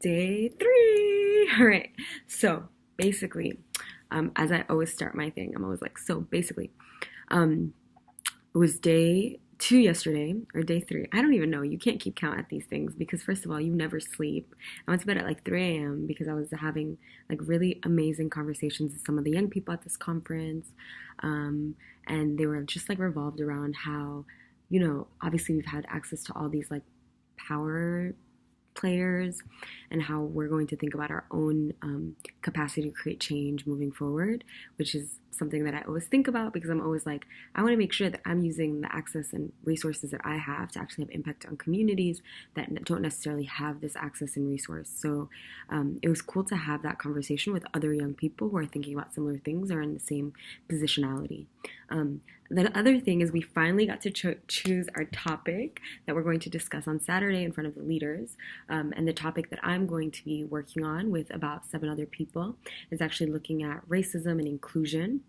Day three. All right. So basically, as I always start my thing, I'm always like, um, it was day two yesterday or day three. I don't even know. You can't keep count at these things because first of all, you never sleep. I went to bed at like 3 a.m. because I was having like really amazing conversations with some of the young people at this conference. Um, and they were just like revolved around how, obviously we've had access to all these like power players and how we're going to think about our own capacity to create change moving forward, which is something that I always think about because I'm always like, I want to make sure that I'm using the access and resources that I have to actually have impact on communities that don't necessarily have this access and resource. So it was cool to have that conversation with other young people who are thinking about similar things or in the same positionality. Um, the other thing is we finally got to choose our topic that we're going to discuss on Saturday in front of the leaders. And the topic that I'm going to be working on with about 7 other people is actually looking at racism and inclusion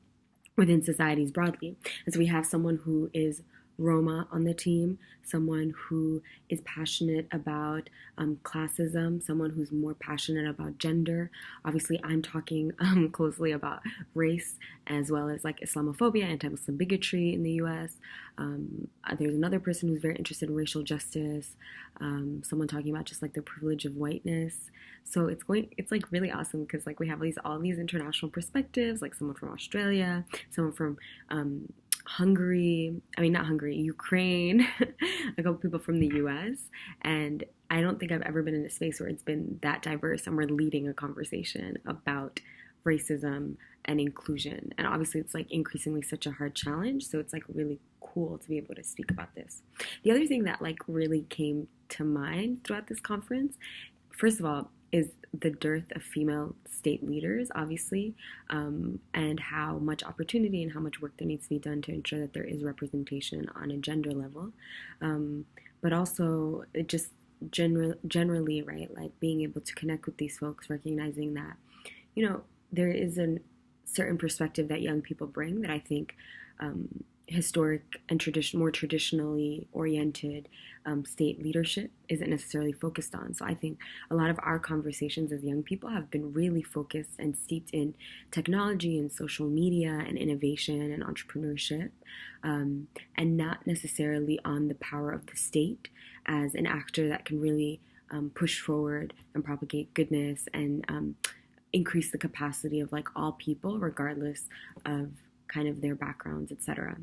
within societies broadly. And so we have someone who is Roma on the team, someone who is passionate about classism, someone who's more passionate about gender. Obviously, I'm talking closely about race as well as like Islamophobia, anti-Muslim bigotry in the U.S. There's another person who's very interested in racial justice, someone talking about just like the privilege of whiteness. So it's like really awesome because like we have all these international perspectives, like someone from Australia, someone from not Hungary, Ukraine, a couple people from the US. And I don't think I've ever been in a space where it's been that diverse and we're leading a conversation about racism and inclusion. And obviously it's like increasingly such a hard challenge. So it's like really cool to be able to speak about this. The other thing that like really came to mind throughout this conference, first of all, is the dearth of female state leaders, obviously, and how much opportunity and how much work there needs to be done to ensure that there is representation on a gender level. But also, it just generally, right, like being able to connect with these folks, recognizing that, there is a certain perspective that young people bring that I think historic and more traditionally oriented state leadership isn't necessarily focused on. So I think a lot of our conversations as young people have been really focused and steeped in technology and social media and innovation and entrepreneurship, and not necessarily on the power of the state as an actor that can really push forward and propagate goodness and increase the capacity of like all people regardless of kind of their backgrounds, etc.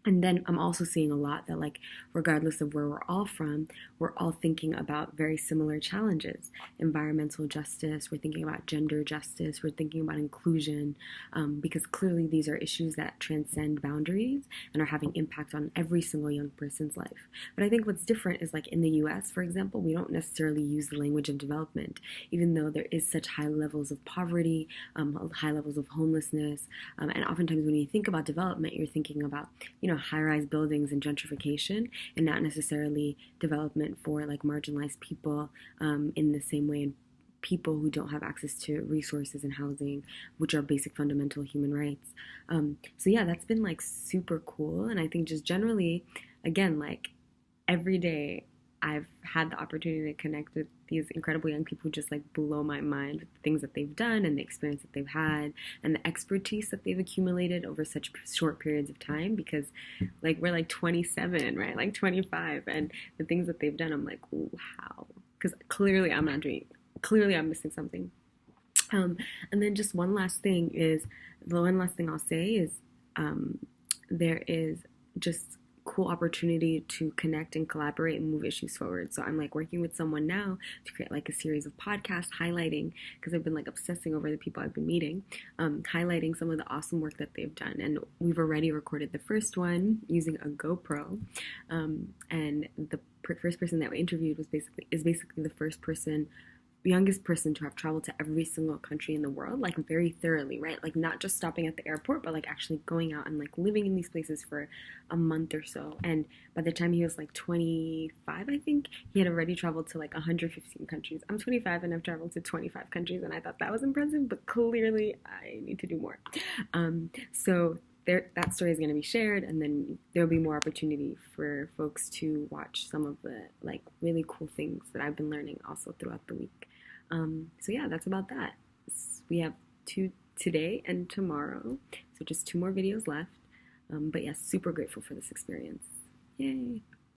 And then I'm also seeing a lot that like regardless of where we're all from, we're all thinking about very similar challenges. Environmental justice, we're thinking about gender justice, we're thinking about inclusion, because clearly these are issues that transcend boundaries and are having impact on every single young person's life. But I think what's different is like in the US, for example, we don't necessarily use the language of development, even though there is such high levels of poverty, high levels of homelessness, and oftentimes when you think about development, you're thinking about, high-rise buildings and gentrification, and not necessarily development for like marginalized people in the same way in people who don't have access to resources and housing, which are basic fundamental human rights. So yeah, that's been like super cool. And I think just generally, again, like every day I've had the opportunity to connect with these incredible young people who just like blow my mind with the things that they've done and the experience that they've had and the expertise that they've accumulated over such short periods of time, because like we're like 27, right? Like 25, and the things that they've done, I'm like, wow. Because clearly I'm missing something. And then just one last thing I'll say is there is just cool opportunity to connect and collaborate and move issues forward. So I'm like working with someone now to create like a series of podcasts highlighting, because I've been like obsessing over the people I've been meeting, highlighting some of the awesome work that they've done. And we've already recorded the first one using a GoPro, and the first person that we interviewed is basically the youngest person to have traveled to every single country in the world, like very thoroughly, right? Like not just stopping at the airport, but like actually going out and like living in these places for a month or so. And by the time he was like 25, I think, he had already traveled to like 115 countries. I'm 25 and I've traveled to 25 countries, and I thought that was impressive, but clearly I need to do more. So that story is going to be shared, and then there'll be more opportunity for folks to watch some of the like really cool things that I've been learning also throughout the week. So yeah, that's about that. We have two today and tomorrow, so just two more videos left. But yes, super grateful for this experience. Yay!